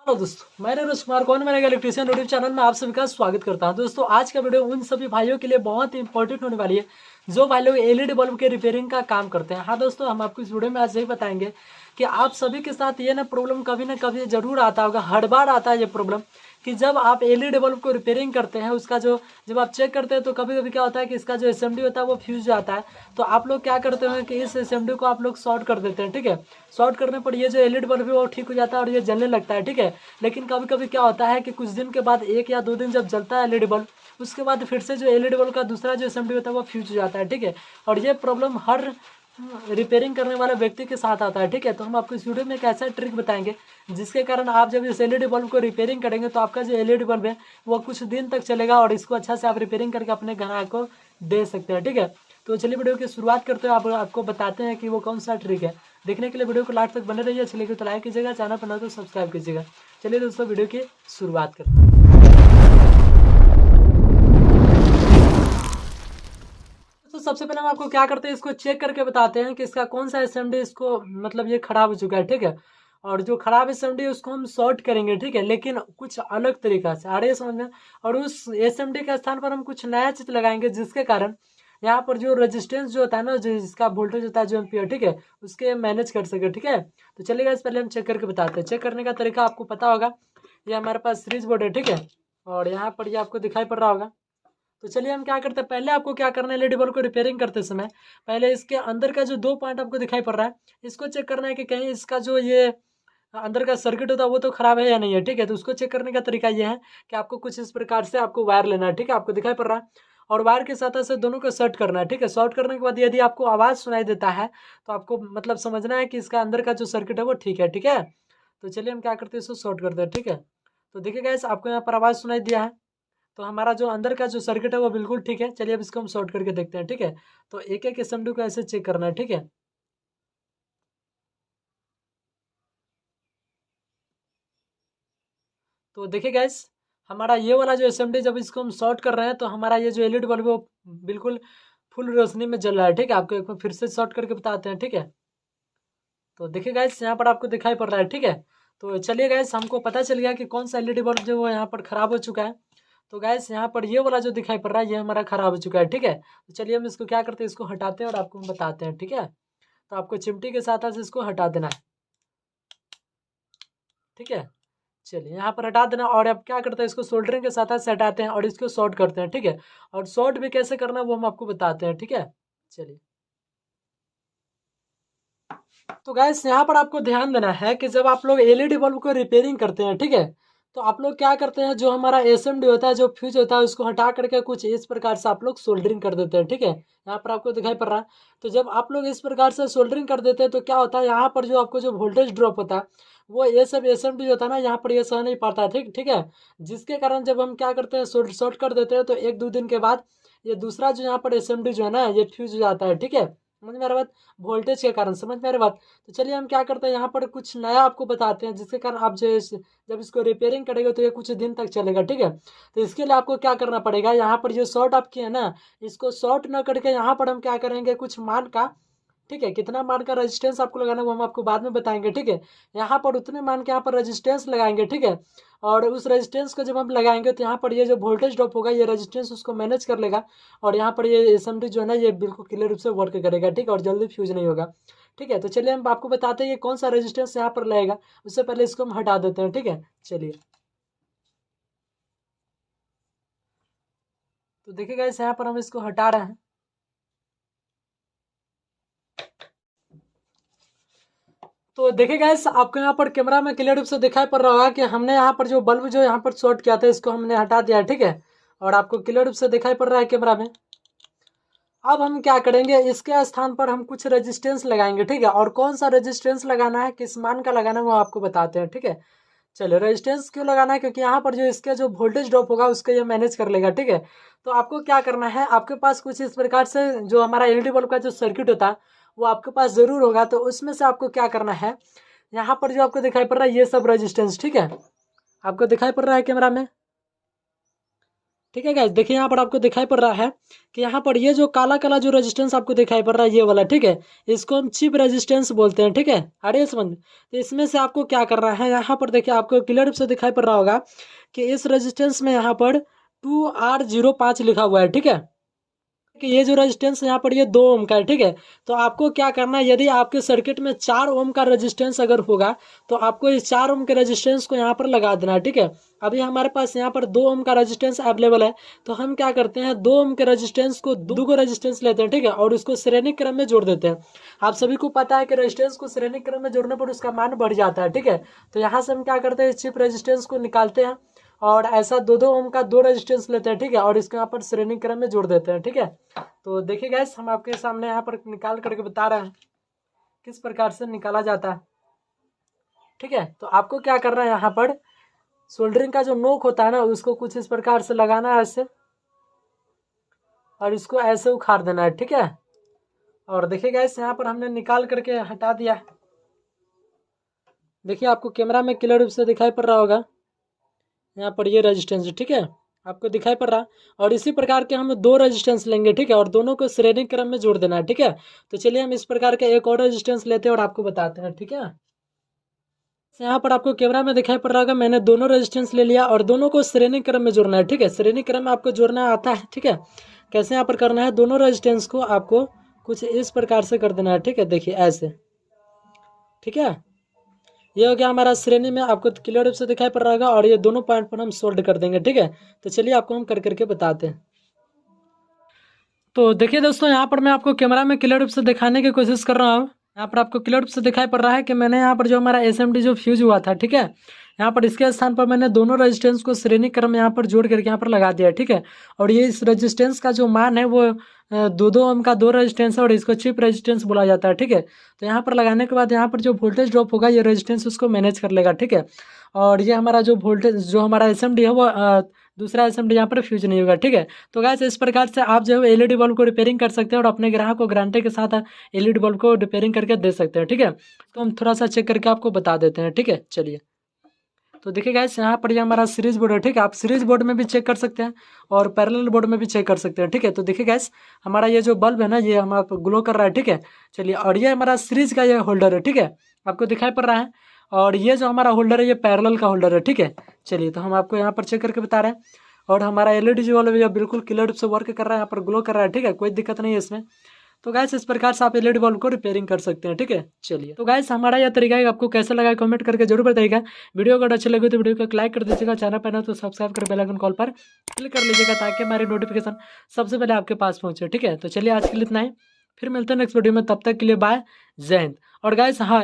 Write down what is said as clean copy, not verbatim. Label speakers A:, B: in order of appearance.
A: Hello दोस्तों, मैं नरेश कुमार कौन मेरे इलेक्ट्रिशियन यूट्यूब चैनल में आप सभी का स्वागत करता हूं। दोस्तों, आज का वीडियो उन सभी भाइयों के लिए बहुत ही इंपॉर्टेंट होने वाली है जो भाई लोग एलईडी बल्ब के रिपेयरिंग का काम करते हैं। हाँ दोस्तों, हम आपको इस वीडियो में आज यही बताएंगे कि आप सभी के साथ ये ना प्रॉब्लम कभी ना कभी जरूर आता होगा, हर बार आता है ये प्रॉब्लम कि जब आप एलईडी बल्ब को रिपेयरिंग करते हैं उसका जो जब आप चेक करते हैं तो कभी कभी क्या होता है कि इसका जो एसएमडी होता है वो फ्यूज जाता है। तो आप लोग क्या करते हैं कि इस एसएमडी को आप लोग शॉर्ट कर देते हैं। ठीक है, शॉर्ट करने पर ये जो एलईडी बल्ब है वो ठीक हो जाता है और ये जलने लगता है। ठीक है, लेकिन कभी कभी क्या होता है कि कुछ दिन के बाद 1 या 2 दिन जब जलता है एलईडी बल्ब, उसके बाद फिर से जो एलईडी बल्ब का दूसरा जो असेंबली होता है वो फ्यूज हो जाता है। ठीक है, और ये प्रॉब्लम हर रिपेयरिंग करने वाले व्यक्ति के साथ आता है। ठीक है, तो हम आपको इस वीडियो में एक ऐसा ट्रिक बताएंगे जिसके कारण आप जब इस एलईडी बल्ब को रिपेयरिंग करेंगे तो आपका जो एलईडी बल्ब है वो कुछ दिन तक चलेगा और इसको अच्छा से आप रिपेयरिंग करके अपने ग्राहक को दे सकते हैं। ठीक है, तो चलिए वीडियो की शुरुआत करते हैं। आपको बताते हैं कि वो कौन सा ट्रिक है। देखने के लिए वीडियो को लास्ट तक बने रहिए। चलिए तो लाइक कीजिएगा, चैनल पर न तो सब्सक्राइब कीजिएगा। चलिए दोस्तों, वीडियो की शुरुआत करते हैं। तो सबसे पहले हम आपको क्या करते हैं, इसको चेक करके बताते हैं कि इसका कौन सा एसएमडी इसको मतलब ये खराब हो चुका है। ठीक है, और जो खराब एसएमडी है उसको हम शॉर्ट करेंगे। ठीक है, लेकिन कुछ अलग तरीका से, आ रही है समझ में। और उस एसएमडी के स्थान पर हम कुछ नया चीज लगाएंगे जिसके कारण यहाँ पर जो रेजिस्टेंस जो होता है ना, जिसका वोल्टेज होता है जो एम्पियर, ठीक है, उसके मैनेज कर सके। ठीक है, तो चलिए गाइस पहले हम चेक करके बताते हैं। चेक करने का तरीका आपको पता होगा, ये हमारे पास सीरीज बोर्ड है। ठीक है, और यहाँ पर ये आपको दिखाई पड़ रहा होगा। तो चलिए हम क्या करते हैं, पहले आपको क्या करना है, एलईडी बल्ब को रिपेयरिंग करते समय पहले इसके अंदर का जो 2 पॉइंट आपको दिखाई पड़ रहा है इसको चेक करना है कि कहीं इसका जो ये अंदर का सर्किट होता है वो तो खराब है या नहीं है। ठीक है, तो उसको चेक करने का तरीका ये है कि आपको कुछ इस प्रकार से आपको वायर लेना है। ठीक है, आपको दिखाई पड़ रहा है, और वायर के साथ से दोनों को शॉर्ट करना है। ठीक है, शॉर्ट करने के बाद यदि आपको आवाज़ सुनाई देता है तो आपको मतलब समझना है कि इसका अंदर का जो सर्किट है वो ठीक है। ठीक है, तो चलिए हम क्या करते हैं, इसको शॉर्ट करते हैं। ठीक है, तो देखिए गाइस, आपको यहाँ पर आवाज़ सुनाई दिया है, तो हमारा जो अंदर का जो सर्किट है वो बिल्कुल ठीक है। चलिए अब इसको हम शॉर्ट करके देखते हैं। ठीक है, तो एक एक एसएमडी को ऐसे चेक करना है। ठीक है, तो देखिए गैस, हमारा ये वाला जो एसएमडी जब इसको हम शॉर्ट कर रहे हैं तो हमारा ये जो एलईडी बल्ब है वो बिल्कुल फुल रोशनी में जल रहा है। ठीक है, आपको एक बार फिर से शॉर्ट करके बताते हैं। ठीक है, तो देखिए गैस, यहाँ पर आपको दिखाई पड़ रहा है। ठीक है, तो चलिए गैस, हमको पता चल गया कि कौन सा एलईडी बल्ब जो वो यहाँ पर खराब हो चुका है। तो गैस, यहाँ पर ये वाला जो दिखाई पड़ रहा है ये हमारा खराब हो चुका है। ठीक है, तो चलिए हम इसको क्या करते हैं, इसको हटाते हैं और आपको हम बताते हैं। ठीक है, तो आपको चिमटी के साथ साथ इसको हटा देना है। ठीक है, चलिए यहाँ पर हटा देना, और अब क्या करते हैं, इसको सोल्डरिंग के साथ साथ हटाते हैं और इसको शॉर्ट करते हैं। ठीक है, और शॉर्ट भी कैसे करना है वो हम आपको बताते हैं। ठीक है, चलिए, तो गैस यहाँ पर आपको ध्यान देना है कि जब आप लोग एलईडी बल्ब को रिपेयरिंग करते हैं, ठीक है, तो आप लोग क्या करते हैं, जो हमारा एसएमडी होता है, जो फ्यूज होता है, उसको हटा करके कुछ इस प्रकार से आप लोग सोल्डरिंग कर देते हैं। ठीक है, यहाँ पर आपको दिखाई पड़ रहा है। तो जब आप लोग इस प्रकार से सोल्डरिंग कर देते हैं तो क्या होता है, यहाँ पर जो आपको जो वोल्टेज ड्रॉप होता है वो ये सब एसएमडी होता है ना, यहाँ पर ये सह नहीं पाता है। ठीक ठीक है, जिसके कारण जब हम क्या करते हैं, शॉर्ट कर देते हैं तो 1-2 दिन के बाद ये दूसरा जो यहाँ पर एसएमडी जो है ना ये फ्यूज हो जाता है। ठीक है, समझ में आ रहा बात, वोल्टेज के कारण, समझ में आ रही बात। तो चलिए हम क्या करते हैं, यहाँ पर कुछ नया आपको बताते हैं जिसके कारण आप जो जब इसको रिपेयरिंग करेंगे तो ये कुछ दिन तक चलेगा। ठीक है, तो इसके लिए आपको क्या करना पड़ेगा, यहाँ पर जो शॉर्ट आप किए ना, इसको शॉर्ट न करके यहाँ पर हम क्या करेंगे, कुछ मान का, ठीक है, कितना मान का रेजिस्टेंस आपको लगाना है वो हम आपको बाद में बताएंगे। ठीक है, यहाँ पर उतने मान के यहाँ पर रेजिस्टेंस लगाएंगे। ठीक है, और उस रेजिस्टेंस को जब हम लगाएंगे तो यहाँ पर ये जो वोल्टेज ड्रॉप होगा ये रेजिस्टेंस उसको मैनेज कर लेगा, और यहाँ पर ये एसएमडी जो है ना ये बिल्कुल क्लियर रूप से वर्क करेगा। ठीक है, और जल्दी फ्यूज नहीं होगा। ठीक है, तो चलिए हम आपको बताते हैं ये कौन सा रेजिस्टेंस यहाँ पर लगेगा। उससे पहले इसको हम हटा देते हैं। ठीक है, चलिए, तो देखिएगा इस यहाँ पर हम इसको हटा रहे हैं। तो देखिए गाइस, आपको यहाँ पर कैमरा में क्लियर रूप से दिखाई पड़ रहा होगा कि हमने यहाँ पर जो बल्ब जो यहाँ पर शॉर्ट किया था इसको हमने हटा दिया है। ठीक है, और आपको क्लियर रूप से दिखाई पड़ रहा है कैमरा में। अब हम क्या करेंगे, इसके स्थान पर हम कुछ रेजिस्टेंस लगाएंगे। ठीक है, और कौन सा रेजिस्टेंस लगाना है, किस मान का लगाना है वो आपको बताते हैं। ठीक है, चलिए, रेजिस्टेंस क्यों लगाना है, क्योंकि यहाँ पर जो इसका जो वोल्टेज ड्रॉप होगा उसको ये मैनेज कर लेगा। ठीक है, तो आपको क्या करना है, आपके पास कुछ इस प्रकार से जो हमारा एलईडी बल्ब का जो सर्किट होता है वो आपके पास ज़रूर होगा। तो उसमें से आपको क्या करना है, यहाँ पर जो आपको दिखाई पड़ रहा है ये सब रेजिस्टेंस, ठीक है, आपको दिखाई पड़ रहा है कैमरा में। ठीक है गाइस, देखिए यहाँ पर आपको दिखाई पड़ रहा है कि यहाँ पर ये जो काला काला जो रेजिस्टेंस आपको दिखाई पड़ रहा है ये वाला, ठीक है, इसको हम चिप रेजिस्टेंस बोलते हैं। ठीक है, आ रही है समझ में? तो इसमें से आपको क्या करना है, यहाँ पर देखिए आपको क्लियर रूप से दिखाई पड़ रहा होगा कि इस रेजिस्टेंस में यहाँ पर 2R05 लिखा हुआ है। ठीक है, कि ये जो रेजिस्टेंस यहाँ पर ये 2 ओम का है। ठीक है, तो आपको क्या करना है, यदि आपके सर्किट में 4 ओम का रेजिस्टेंस अगर होगा तो आपको इस 4 ओम के रेजिस्टेंस को यहाँ पर लगा देना है। ठीक है, अभी हमारे पास यहाँ पर 2 ओम का रेजिस्टेंस अवेलेबल है, तो हम क्या करते हैं 2 ओम के रेजिस्टेंस को 2 को रेजिस्टेंस लेते हैं। ठीक है, और उसको श्रेणी क्रम में जोड़ देते हैं। आप सभी को पता है कि रेजिस्टेंस को श्रेणी क्रम में जोड़ने पर उसका मान बढ़ जाता है। ठीक है, तो यहाँ से हम क्या करते हैं, चिप रेजिस्टेंस को निकालते हैं और ऐसा 2-2 ओम का 2 रेजिस्टेंस लेते हैं। ठीक है, और इसको यहाँ पर श्रेणी क्रम में जोड़ देते हैं। ठीक है, तो देखिए गाइस, हम आपके सामने यहाँ पर निकाल करके बता रहे हैं किस प्रकार से निकाला जाता है। ठीक है, तो आपको क्या करना है, यहाँ पर सोल्डरिंग का जो नोक होता है ना, उसको कुछ इस प्रकार से लगाना है ऐसे, और इसको ऐसे उखाड़ देना है। ठीक है, और देखिए गाइस, यहाँ पर हमने निकाल करके हटा दिया। देखिए आपको कैमरा में क्लियर रूप से दिखाई पड़ रहा होगा, यहाँ पर ये रेजिस्टेंस। ठीक है, आपको दिखाई पड़ रहा, और इसी प्रकार के हम 2 रेजिस्टेंस लेंगे। ठीक है, और दोनों को श्रेणी क्रम में जोड़ देना है। ठीक है, तो चलिए हम इस प्रकार के एक और रेजिस्टेंस लेते हैं और आपको बताते हैं। ठीक है, यहाँ पर आपको कैमरा में दिखाई पड़ रहा होगा, मैंने दोनों रेजिस्टेंस ले लिया और दोनों को श्रेणी क्रम में जोड़ना है। ठीक है, श्रेणी क्रम में आपको जोड़ना आता है। ठीक है, कैसे यहाँ पर करना है, दोनों रेजिस्टेंस को आपको कुछ इस प्रकार से कर देना है। ठीक है, देखिए ऐसे। ठीक है, ये हो गया हमारा श्रेणी में, आपको क्लियर रूप से दिखाई पड़ रहा होगा, और ये दोनों पॉइंट पर हम सोल्ड कर देंगे। ठीक है, तो चलिए आपको हम कर करके बताते हैं। तो देखिए दोस्तों, यहाँ पर मैं आपको कैमरा में क्लियर रूप से दिखाने की कोशिश कर रहा हूँ। यहाँ पर आपको क्लियर रूप से दिखाई पड़ रहा है कि मैंने यहाँ पर जो हमारा SMD जो फ्यूज हुआ था, ठीक है, यहाँ पर इसके स्थान पर मैंने दोनों रेजिस्टेंस को श्रेणी क्रम में यहाँ पर जोड़ करके यहाँ पर लगा दिया। ठीक है, और ये इस रेजिस्टेंस का जो मान है वो 2-2 ओम का 2 रेजिस्टेंस है, और इसको चिप रेजिस्टेंस बोला जाता है। ठीक है, तो यहाँ पर लगाने के बाद यहाँ पर जो वोल्टेज ड्रॉप होगा ये रेजिस्टेंस उसको मैनेज कर लेगा। ठीक है, और ये हमारा जो वोल्टेज जो हमारा SMD है वो दूसरा SMD यहाँ पर फ्यूज नहीं होगा। ठीक है, तो गाइस इस प्रकार से आप जो है LED बल्ब को रिपेयरिंग कर सकते हैं और अपने ग्राहक को गारंटी के साथ LED बल्ब को रिपेयरिंग करके दे सकते हैं। ठीक है, तो हम थोड़ा सा चेक करके आपको बता देते हैं। ठीक है, चलिए, तो देखिए गाइस, यहाँ पर ये हमारा सीरीज बोर्ड है। ठीक है, आप सीरीज बोर्ड में भी चेक कर सकते हैं और पैरेलल बोर्ड में भी चेक कर सकते हैं। ठीक है, तो देखिए गाइस, हमारा ये जो बल्ब है ना, ये हमारा ग्लो कर रहा है। ठीक है, चलिए, और ये हमारा सीरीज का ये होल्डर है। ठीक है, आपको दिखाई पड़ रहा है, और ये जो हमारा होल्डर है ये पैरेलल का होल्डर है। ठीक है, चलिए, तो हम आपको यहाँ पर चेक करके बता रहे हैं, और हमारा LED जो वाला भैया बिल्कुल क्लियर रूप से वर्क कर रहा है, यहाँ पर ग्लो कर रहा है। ठीक है, कोई दिक्कत नहीं है इसमें। तो गाइस इस प्रकार से आप LED बल्ब को रिपेयरिंग कर सकते हैं। ठीक है, चलिए, तो गाइस हमारा यह तरीका है, आपको कैसा लगा कमेंट करके जरूर बताइएगा। वीडियो अगर अच्छा लगे तो वीडियो को लाइक कर दीजिएगा, चैनल पर ना तो सब्सक्राइब कर बेल आइकन कॉल पर क्लिक कर लीजिएगा, ताकि हमारी नोटिफिकेशन सबसे पहले आपके पास पहुंचे। ठीक है, तो चलिए आज के लिए इतना ही, फिर मिलते हैं नेक्स्ट वीडियो में, तब तक के लिए बाय, जय हिंद। और गाइस हाँ,